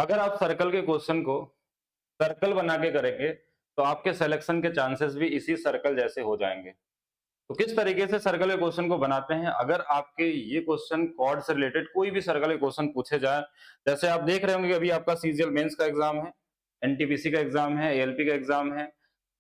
अगर आप सर्कल के क्वेश्चन को सर्कल बना के करेंगे तो आपके सिलेक्शन के चांसेस भी इसी सर्कल जैसे हो जाएंगे। तो किस तरीके से सर्कल के क्वेश्चन को बनाते हैं, अगर आपके ये क्वेश्चन कॉर्ड से रिलेटेड कोई भी सर्कल के क्वेश्चन पूछे जाए, जैसे आप देख रहे होंगे कि अभी आपका सीजीएल मेंस का एग्जाम है, एनटीपीसी का एग्जाम है, एएलपी का एग्जाम है,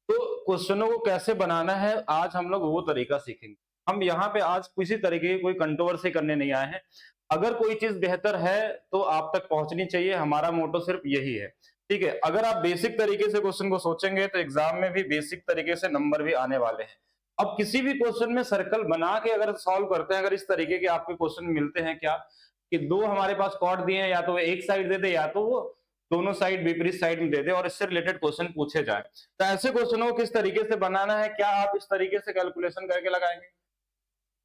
तो क्वेश्चनों को कैसे बनाना है आज हम लोग वो तरीका सीखेंगे। हम यहाँ पे आज किसी तरीके की कोई कंट्रोवर्सी करने नहीं आए हैं। अगर कोई चीज बेहतर है तो आप तक पहुंचनी चाहिए, हमारा मोटो सिर्फ यही है। ठीक है, अगर आप बेसिक तरीके से क्वेश्चन को सोचेंगे तो एग्जाम में भी बेसिक तरीके से नंबर भी आने वाले हैं। अब किसी भी क्वेश्चन में सर्कल बना के अगर सॉल्व करते हैं, अगर इस तरीके के आपके क्वेश्चन मिलते हैं क्या कि दो हमारे पास कॉर्ड दिए हैं, या तो एक साइड दे दे या तो वो दोनों साइड विपरीत साइड में दे दे और इससे रिलेटेड क्वेश्चन पूछे जाए, तो ऐसे क्वेश्चनों को किस तरीके से बनाना है, क्या आप इस तरीके से कैलकुलेशन करके लगाएंगे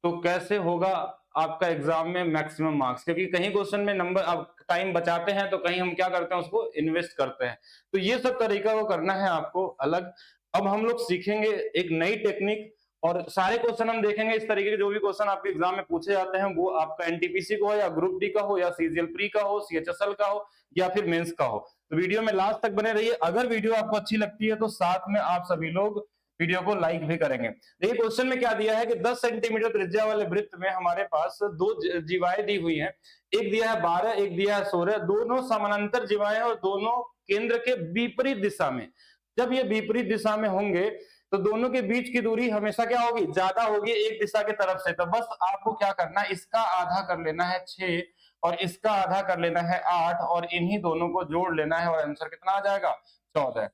तो कैसे होगा आपका एग्जाम में मैक्सिमम मार्क्स। क्योंकि कहीं क्वेश्चन में नंबर आप टाइम बचाते हैं तो कहीं हम क्या करते हैं उसको इन्वेस्ट करते हैं। तो ये सब तरीका वो करना है आपको अलग। अब हम लोग सीखेंगे एक नई टेक्निक और सारे क्वेश्चन हम देखेंगे इस तरीके के, जो भी क्वेश्चन आपके एग्जाम में पूछे जाते हैं वो आपका एनटीपीसी का हो या ग्रुप डी का हो या सीजीएल प्री का हो, सीएचएसएल का हो या फिर मेंस का हो। तो वीडियो में लास्ट तक बने रहिए। अगर वीडियो आपको अच्छी लगती है तो साथ में आप सभी लोग वीडियो को लाइक भी करेंगे। देखिए क्वेश्चन में क्या दिया है कि 10 सेंटीमीटर त्रिज्या वाले वृत्त में हमारे पास दो जीवाएं दी हुई हैं, एक दिया है 12, एक दिया है 16, दोनों समानांतर जीवाएं और दोनों केंद्र के विपरीत दिशा में। जब ये विपरीत दिशा में होंगे तो दोनों के बीच की दूरी हमेशा क्या होगी, ज्यादा होगी एक दिशा की तरफ से। तो बस आपको क्या करना है, इसका आधा कर लेना है 6 और इसका आधा कर लेना है 8 और इन्हीं दोनों को जोड़ लेना है और आंसर कितना आ जाएगा 14।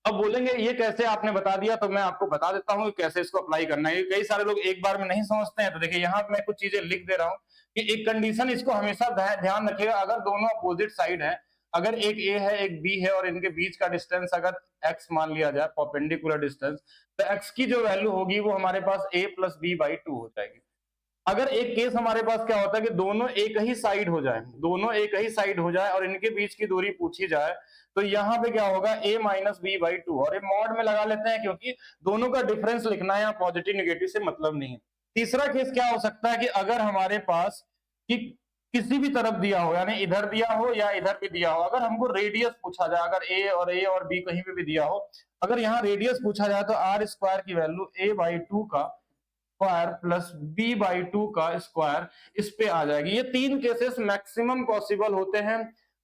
अब बोलेंगे ये कैसे आपने बता दिया, तो मैं आपको बता देता हूँ कि कैसे इसको अप्लाई करना है। कई सारे लोग एक बार में नहीं समझते हैं। तो देखिए यहाँ मैं कुछ चीजें लिख दे रहा हूँ कि एक कंडीशन इसको हमेशा ध्यान रखिएगा। अगर दोनों अपोजिट साइड है, अगर एक ए है एक बी है और इनके बीच का डिस्टेंस अगर एक्स मान लिया जाए, परपेंडिकुलर डिस्टेंस, तो एक्स की जो वैल्यू होगी वो हमारे पास a प्लस बी बाई 2 हो जाएगी। अगर एक केस हमारे पास क्या होता है कि दोनों एक ही साइड हो जाए, दोनों एक ही साइड हो जाए और इनके बीच की दूरी पूछी जाए, तो यहाँ पे क्या होगा a माइनस बी बाई 2 और ये मॉड में लगा लेते हैं क्योंकि दोनों का डिफरेंस लिखना है, यहाँ पॉजिटिव निगेटिव से मतलब नहीं है। तीसरा केस क्या हो सकता है कि अगर हमारे पास कि किसी भी तरफ दिया हो, यानी इधर दिया हो या इधर भी दिया हो, अगर हमको रेडियस पूछा जाए, अगर a और b कहीं पे भी दिया हो, अगर यहाँ रेडियस पूछा जाए तो आर स्क्वायर की वैल्यू a बाई 2 का स्क्वायर प्लस b बाई 2 का स्क्वायर इस पे आ जाएगी। ये तीन केसेस मैक्सिमम पॉसिबल होते हैं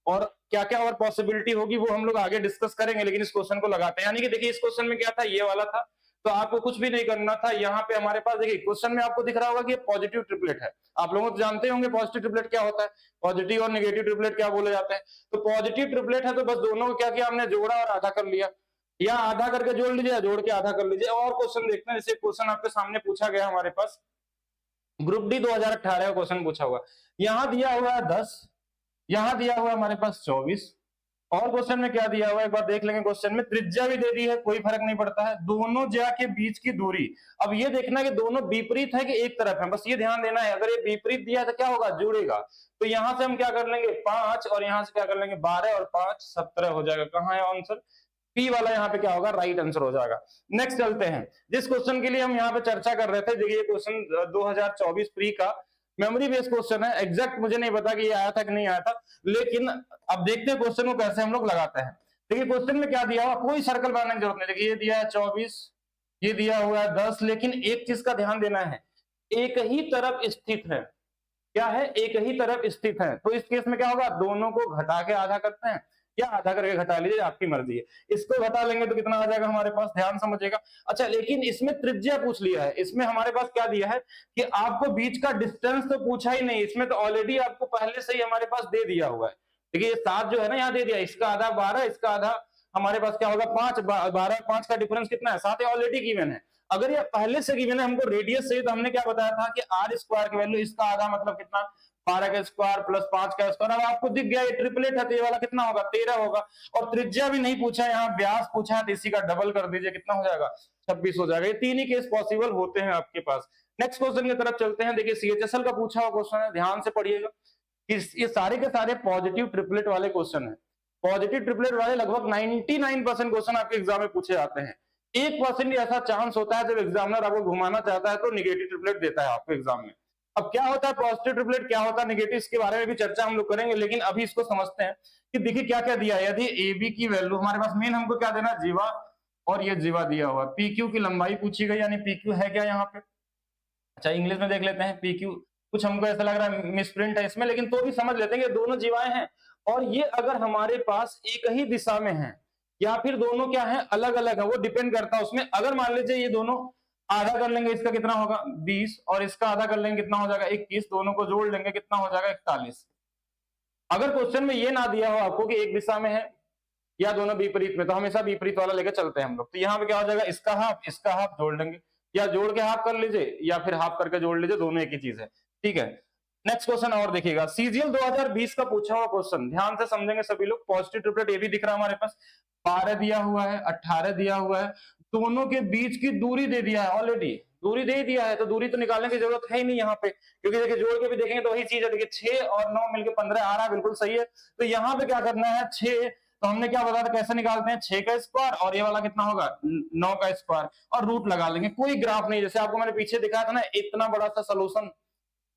और क्या क्या और पॉसिबिलिटी होगी वो हम लोग आगे डिस्कस करेंगे, लेकिन इस क्वेश्चन को लगाते हैं। यानी कि देखिए इस क्वेश्चन में क्या था, ये वाला था, तो आपको कुछ भी नहीं करना था। यहाँ पे हमारे पास देखिए क्वेश्चन में आपको दिख रहा होगा कि ये पॉजिटिव ट्रिपलेट है। आप लोगों को जानते होंगे पॉजिटिव ट्रिपलेट क्या होता है, पॉजिटिव और नेगेटिव ट्रिपलेट क्या बोले जाते हैं। तो पॉजिटिव ट्रिपलेट है तो बस दोनों को क्या किया हमने, जोड़ा और आधा कर लिया, या आधा करके जोड़ लीजिए, जोड़ के आधा कर लीजिए। और क्वेश्चन देखते हैं, जैसे क्वेश्चन आपके सामने पूछा गया हमारे पास ग्रुप डी 2018 का क्वेश्चन पूछा हुआ, यहाँ दिया हुआ है 10, यहाँ दिया हुआ है हमारे पास 24 और क्वेश्चन में क्या दिया हुआ है एक बार देख लेंगे। क्वेश्चन में त्रिज्या भी दे दी है, कोई फर्क नहीं पड़ता है, दोनों ज्या के बीच की दूरी। अब ये देखना है कि दोनों विपरीत है कि एक तरफ है, बस ये ध्यान देना है। अगर ये विपरीत दिया है तो क्या होगा, जुड़ेगा। तो यहां से हम क्या कर लेंगे 5 और यहां से क्या कर लेंगे 12 और 5 17 हो जाएगा। कहाँ है आंसर, पी वाला यहाँ पे क्या होगा, राइट आंसर हो जाएगा। नेक्स्ट चलते हैं जिस क्वेश्चन के लिए हम यहाँ पे चर्चा कर रहे थे। देखिए क्वेश्चन 2024 प्री का मेमोरी बेस्ड क्वेश्चन है। एग्जैक्ट मुझे नहीं पता कि ये आया था कि नहीं आया था, लेकिन अब देखते हैं क्वेश्चन को कैसे हम लोग लगाते हैं। देखिए क्वेश्चन में क्या दिया हुआ, कोई सर्कल बनाने की जरूरत नहीं। देखिए ये दिया है 24, ये दिया हुआ है 10, लेकिन एक चीज का ध्यान देना है, एक ही तरफ स्थित है। क्या है, एक ही तरफ स्थित है। तो इस केस में क्या होगा, दोनों को घटा के आधा करते हैं या आधा करके घटा लीजिए, आपकी मर्जी है। इसको घटा लेंगे तो कितना आ जाएगा हमारे पास, ध्यान समझिएगा। अच्छा लेकिन इसमें त्रिज्या पूछ लिया है, इसमें हमारे पास क्या दिया है कि आपको बीच का डिस्टेंस तो पूछा ही नहीं, इसमें तो ऑलरेडी आपको पहले से ही हमारे पास दे दिया हुआ है। देखिए 7 जो है ना यहाँ दे दिया, इसका आधा 12, इसका आधा हमारे पास क्या होगा 5, 12 5 का डिफरेंस कितना है 7, ऑलरेडी गिवन है। अगर ये पहले से गिवन है, हमको रेडियस चाहिए, तो हमने क्या बताया था कि आर स्क्वायर की वैल्यू इसका आधा मतलब कितना 12 का स्क्वायर प्लस 5 का स्क्वायर। अब आपको दिख गया ये ट्रिपलेट है तो ये वाला कितना होगा 13 होगा। और त्रिज्या भी नहीं पूछा, यहाँ व्यास पूछा है, तो इसी का डबल कर दीजिए, कितना हो जाएगा 26 हो जाएगा। ये तीन ही केस पॉसिबल होते हैं आपके पास। नेक्स्ट क्वेश्चन की तरफ चलते हैं। देखिए सीएचएसएल का पूछा हुआ क्वेश्चन है, ध्यान से पढ़िएगा। ये सारे के सारे पॉजिटिव ट्रिपलेट वाले क्वेश्चन है। पॉजिटिव ट्रिपलेट वाले लगभग 99% क्वेश्चन आपके एग्जाम में पूछे जाते हैं। 1% ऐसा चांस होता है जब एग्जामिनर आपको घुमाना चाहता है तो निगेटिव ट्रिपलेट देता है आपको एग्जाम में। अब क्या होता है पॉजिटिव ट्रिपलेट, क्या होता है नेगेटिव, इसके बारे में भी चर्चा हम लोग करेंगे, लेकिन अभी इसको समझते हैं कि देखिए क्या क्या दिया है। यदि ए बी की वैल्यू हमारे पास मेन हमको क्या देना, जीवा और ये जीवा दिया हुआ, पी क्यू की लंबाई पूछी गई, यानी पी क्यू है क्या यहाँ पे। अच्छा इंग्लिश में देख लेते हैं पी क्यू, कुछ हमको ऐसा लग रहा है मिसप्रिंट है इसमें, लेकिन तो भी समझ लेते हैं कि दोनों जीवाएं हैं और ये अगर हमारे पास एक ही दिशा में है या फिर दोनों क्या है अलग अलग है, वो डिपेंड करता है उसमें। अगर मान लीजिए ये दोनों आधा कर लेंगे, इसका कितना होगा 20 और इसका आधा कर लेंगे कितना हो जाएगा 21, दोनों को जोड़ लेंगे कितना हो जाएगा 41। अगर क्वेश्चन में ये ना दिया हो आपको कि एक दिशा में है या दोनों विपरीत में, तो हमेशा विपरीत वाला लेकर चलते हैं हम लोग। तो यहाँ पे क्या हो जाएगा, इसका हाफ जोड़ लेंगे, या जोड़ के हाफ कर लीजिए या फिर हाफ करके जोड़ लीजिए, दोनों एक ही चीज है, ठीक है। नेक्स्ट क्वेश्चन और देखिएगा, सीजीएल 2020 का पूछा हुआ क्वेश्चन, ध्यान से समझेंगे सभी लोग। पॉजिटिव ट्रिपलेट ए भी दिख रहा है हमारे पास, 12 दिया हुआ है, 18 दिया हुआ है, दोनों के बीच की दूरी दे दिया है, ऑलरेडी दूरी दे दिया है, तो दूरी तो निकालने की जरूरत है ही नहीं यहाँ पे, क्योंकि देखिए जोड़ के भी देखेंगे तो वही चीज है। देखिए 6 और 9 मिलकर 15 आ रहा है, बिल्कुल सही है। तो यहाँ पे क्या करना है, 6, तो हमने क्या बताया कैसे निकालते हैं, 6 का स्क्वायर और ये वाला कितना होगा 9 का स्क्वायर, और रूट लगा लेंगे। कोई ग्राफ नहीं, जैसे आपको मैंने पीछे दिखाया था ना, इतना बड़ा सा सोल्यूशन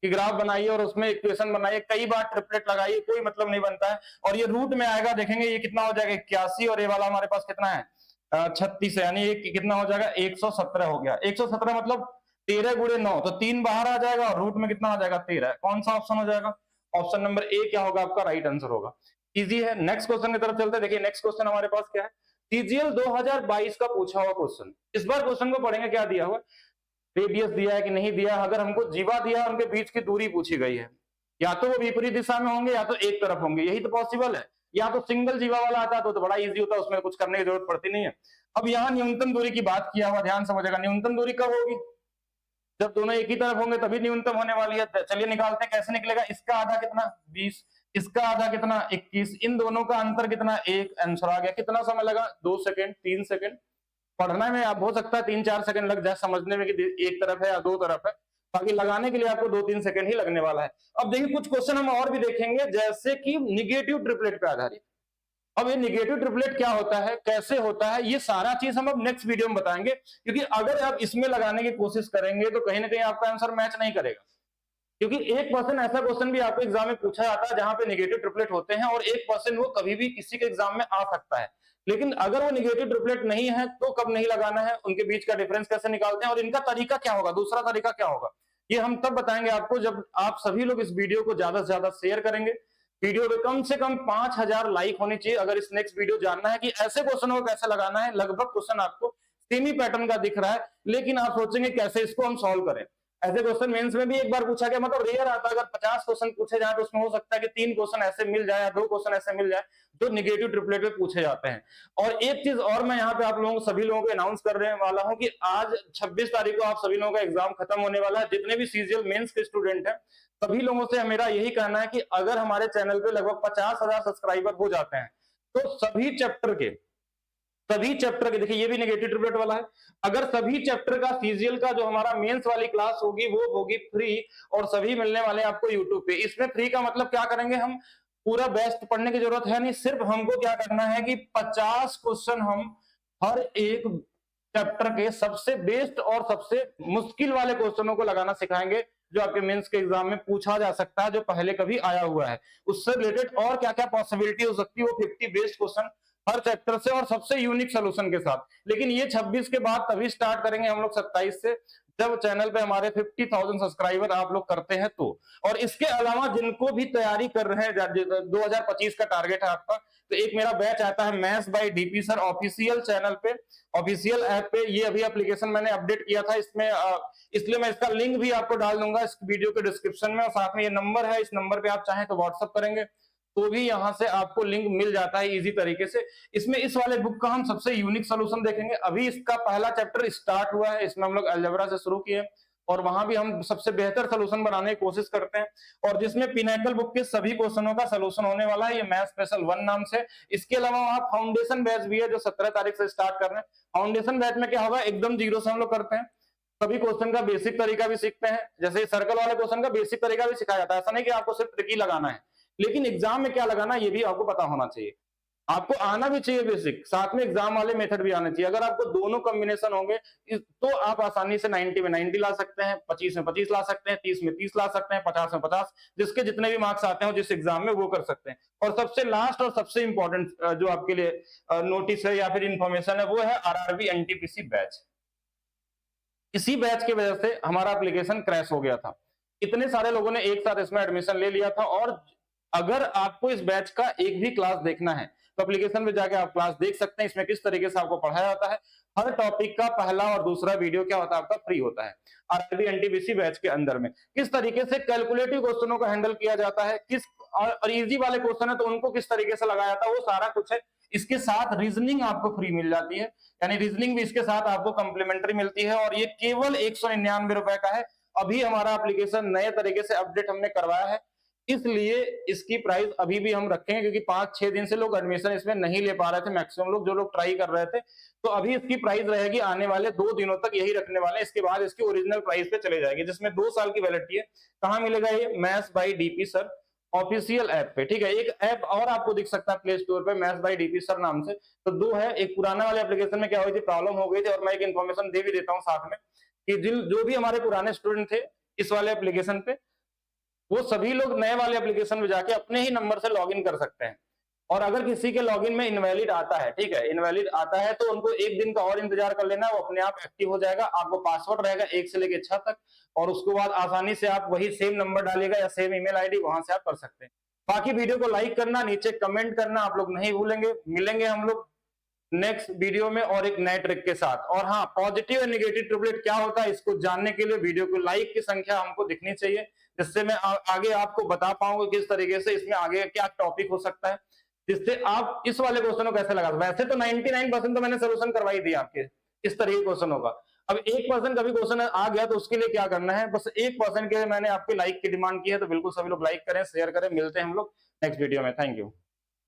की ग्राफ बनाइए और उसमें इक्वेशन बनाइए, कई बार ट्रिपलेट लगाइए, कोई मतलब नहीं बनता है। और ये रूट में आएगा, देखेंगे ये कितना हो जाएगा 81, और ये वाला हमारे पास कितना है 36 है, यानी ये कितना हो जाएगा 117 हो गया। 117 मतलब 13 गुणे 9, तो 3 बाहर आ जाएगा और रूट में कितना आ जाएगा 13। कौन सा ऑप्शन हो जाएगा, ऑप्शन नंबर ए क्या होगा आपका राइट आंसर होगा। इजी है। नेक्स्ट क्वेश्चन की तरफ चलते हैं। देखिए नेक्स्ट क्वेश्चन हमारे पास क्या है, सीजीएल 2022 का पूछा हुआ क्वेश्चन। इस बार क्वेश्चन को पढ़ेंगे, क्या दिया हुआ, रेडियस दिया है कि नहीं दिया। अगर हमको जीवा दिया, उनके बीच की दूरी पूछी गई है, या तो वो विपरीत दिशा में होंगे या तो एक तरफ होंगे, यही तो पॉसिबल है। या तो सिंगल जीवा वाला आता तो बड़ा इजी होता, उसमें कुछ करने की जरूरत पड़ती नहीं है। अब यहाँ न्यूनतम दूरी की बात किया हुआ, ध्यान समझेगा। न्यूनतम दूरी कब होगी, जब दोनों एक ही तरफ होंगे तभी न्यूनतम होने वाली है। चलिए निकालते हैं, कैसे निकलेगा। इसका आधा कितना 20, इसका आधा कितना 21, इन दोनों का अंतर कितना 1, आंसर आ गया। कितना समय लगा 2 सेकंड 3 सेकंड। पढ़ने में अब हो सकता है 3-4 सेकंड लग जाए समझने में कि एक तरफ है या दो तरफ है, बाकी लगाने के लिए आपको 2-3 सेकंड ही लगने वाला है। अब देखिए कुछ क्वेश्चन हम और भी देखेंगे, जैसे कि निगेटिव ट्रिपलेट पे आधारित। अब ये निगेटिव ट्रिपलेट क्या होता है, कैसे होता है, ये सारा चीज हम अब नेक्स्ट वीडियो में बताएंगे। क्योंकि अगर आप इसमें लगाने की कोशिश करेंगे तो कहीं ना कहीं आपका आंसर मैच नहीं करेगा। क्योंकि 1% ऐसा क्वेश्चन भी आपको एग्जाम में पूछा जाता है जहां पे निगेटिव ट्रिपलेट होते हैं, और 1% वो कभी भी किसी के एग्जाम में आ सकता है। लेकिन अगर वो निगेटिव ट्रिपलेट नहीं है तो कब नहीं लगाना है, उनके बीच का डिफरेंस कैसे निकालते हैं और इनका तरीका क्या होगा, दूसरा तरीका क्या होगा, ये हम तब बताएंगे आपको जब आप सभी लोग इस वीडियो को ज्यादा से ज्यादा शेयर करेंगे। वीडियो पे कम से कम 5000 लाइक होनी चाहिए अगर इस नेक्स्ट वीडियो जानना है कि ऐसे क्वेश्चन को कैसे लगाना है। लगभग क्वेश्चन आपको सेमी पैटर्न का दिख रहा है, लेकिन आप सोचेंगे कैसे इसको हम सॉल्व करें। ऐसे क्वेश्चन मेंस में भी एक बार पूछा गया, मतलब रेयर आता है। अगर 50 क्वेश्चन पूछे जाए तो उसमें हो सकता है कि 3 क्वेश्चन ऐसे मिल जाए या 2 क्वेश्चन ऐसे मिल जाए जो निगेटिव ट्रिपलेट पे पूछे जाते हैं। और एक चीज और मैं यहाँ पे आप लोगों को सभी लोगों को अनाउंस कर देने वाला हूँ कि आज 26 तारीख को आप सभी लोगों का एग्जाम खत्म होने वाला है। जितने भी सीजीएल मेंस के स्टूडेंट हैं सभी लोगों से मेरा यही कहना है कि अगर हमारे चैनल पे लगभग 50,000 सब्सक्राइबर हो जाते हैं तो सभी चैप्टर के देखिए ये भी निगेटिव ट्रिपलेट वाला है। अगर सभी चैप्टर का सीजीएल का जो हमारा मेंस वाली क्लास होगी वो होगी फ्री, और सभी मिलने वाले आपको यूट्यूब पे। इसमें फ्री का मतलब क्या करेंगे, हम पूरा बेस्ट पढ़ने की जरूरत है नहीं, सिर्फ हमको क्या करना है कि 50 क्वेश्चन हम हर एक चैप्टर के सबसे बेस्ट और सबसे मुश्किल वाले क्वेश्चनों को लगाना सिखाएंगे, जो आपके मेंस के एग्जाम में पूछा जा सकता है, जो पहले कभी आया हुआ है। उससे रिलेटेड और क्या क्या पॉसिबिलिटी हो सकती है, वो 50 बेस्ट क्वेश्चन हर चैप्टर से और सबसे यूनिक सोल्यूशन के साथ। लेकिन ये 26 के बाद तभी स्टार्ट करेंगे हम लोग 27 से, जब चैनल पे हमारे 50,000 सब्सक्राइबर आप लोग करते हैं तो। और इसके अलावा जिनको भी तैयारी कर रहे हैं, 2025 का टारगेट है आपका, तो एक मेरा बैच आता है maths by DP sir official channel पे, ऑफिशियल ऐप पे। ये अभी एप्लीकेशन मैंने अपडेट किया था इसमें, इसलिए मैं इसका लिंक भी आपको डाल दूंगा इस वीडियो के डिस्क्रिप्शन में, और साथ में ये नंबर है, इस नंबर पे आप चाहें तो व्हाट्सअप करेंगे तो भी यहां से आपको लिंक मिल जाता है इजी तरीके से। इसमें इस वाले बुक का हम सबसे यूनिक सोल्यूशन देखेंगे। अभी इसका पहला चैप्टर स्टार्ट हुआ है, इसमें हम लोग अलजेब्रा से शुरू किए और वहां भी हम सबसे बेहतर सोल्यूशन बनाने की कोशिश करते हैं, और जिसमें पिनैकल बुक के सभी क्वेश्चनों का सोल्यूशन होने वाला है, ये मैथ स्पेशल 1 नाम से। इसके अलावा वहां फाउंडेशन बैच भी है जो 17 तारीख से स्टार्ट कर रहे हैं। फाउंडेशन बैच में क्या होगा, एकदम जीरो से हम लोग करते हैं, सभी क्वेश्चन का बेसिक तरीका भी सीखते हैं। जैसे सर्कल वाले क्वेश्चन का बेसिक तरीका भी सिखाया जाता है, ऐसा नहीं कि आपको सिर्फ ट्रिक ही लगाना है, लेकिन एग्जाम में क्या लगाना ये भी आपको पता होना चाहिए। आपको आना भी चाहिए बेसिक, साथ में एग्जाम वाले मेथड भी आने चाहिए। अगर आपको दोनों कॉम्बिनेशन होंगे तो आप आसानी से 90 में 90 ला सकते हैं, 25 में 25 ला सकते हैं, 30 में 30 ला सकते हैं, 50 में 50, जिसके जितने भी मार्क्स आते हैं जिस एग्जाम में वो कर सकते हैं। और सबसे लास्ट और सबसे इंपॉर्टेंट जो आपके लिए नोटिस है या फिर इंफॉर्मेशन है वो है आरआरबी एनटीपीसी बैच। इसी बैच की वजह से हमारा एप्लीकेशन क्रैश हो गया था। इतने सारे लोगों ने एक साथ इसमें एडमिशन ले लिया था, और अगर आपको इस बैच का एक भी क्लास देखना है तो एप्लीकेशन में जाके आप क्लास देख सकते हैं। इसमें किस तरीके से आपको पढ़ाया जाता है, हर टॉपिक का पहला और दूसरा वीडियो क्या होता है आपका फ्री होता है। आरआरबी एनटीपीसी बैच के अंदर में किस तरीके से कैलकुलेटिव क्वेश्चनों को हैंडल किया जाता है, किस और इजी वाले क्वेश्चन है तो उनको किस तरीके से लगाया जाता है, वो सारा कुछ है। इसके साथ रीजनिंग आपको फ्री मिल जाती है, यानी रीजनिंग भी इसके साथ आपको कॉम्प्लीमेंट्री मिलती है, और ये केवल 199 रुपए का है। अभी हमारा एप्लीकेशन नए तरीके से अपडेट हमने करवाया है, इसलिए इसकी प्राइस अभी भी हम रखेंगे, क्योंकि 5-6 दिन से लोग एडमिशन इसमें नहीं ले पा रहे थे, मैक्सिमम लोग जो लोग ट्राई कर रहे थे। तो अभी इसकी प्राइस रहेगी आने वाले 2 दिनों तक यही रखने वाले हैं, इसके बाद इसकी ओरिजिनल प्राइस पे चले जाएगी, जिसमें 2 साल की वैलिडिटी है। कहां मिलेगा ये? Maths by DP sir official app पे, ठीक है। एक ऐप और आपको दिख सकता है प्ले स्टोर पे, मैथ्स बाय डीपी सर नाम से। तो 2 है, एक पुराना वाले एप्लीकेशन में क्या हुई थी, प्रॉब्लम हो गई थी, और मैं एक इन्फॉर्मेशन दे भी देता हूं साथ में कि जो भी हमारे पुराने स्टूडेंट थे इस वाले एप्लीकेशन पे, वो सभी लोग नए वाले एप्लीकेशन में जाके अपने ही नंबर से लॉगिन कर सकते हैं। और अगर किसी के लॉगिन में इनवैलिड आता है, ठीक है, इनवैलिड आता है तो उनको 1 दिन का और इंतजार कर लेना, वो अपने आप एक्टिव हो जाएगा। आपको पासवर्ड रहेगा 1 से लेकर 6 तक, और उसके बाद आसानी से आप वही सेम नंबर डालिएगा या सेम ईमेल आईडी, वहां से आप कर सकते हैं। बाकी वीडियो को लाइक करना, नीचे कमेंट करना आप लोग नहीं भूलेंगे। मिलेंगे हम लोग नेक्स्ट वीडियो में और एक नए ट्रिक के साथ। और हाँ, पॉजिटिव और नेगेटिव ट्रिपलेट क्या होता है इसको जानने के लिए वीडियो को लाइक की संख्या हमको दिखनी चाहिए, जिससे मैं आगे आपको बता पाऊंगा किस तरीके से इसमें आगे क्या टॉपिक हो सकता है, जिससे आप इस वाले क्वेश्चन को कैसे लगा। वैसे तो 99% तो मैंने सोल्यूशन करवाई दी आपके, इस तरह के क्वेश्चन होगा। अब 1% का भी क्वेश्चन आ गया तो उसके लिए क्या करना है, बस 1% के लिए मैंने आपके लाइक की डिमांड की है, तो बिल्कुल सभी लोग लाइक करें, शेयर करें। मिलते हैं हम लोग नेक्स्ट वीडियो में। Thank you.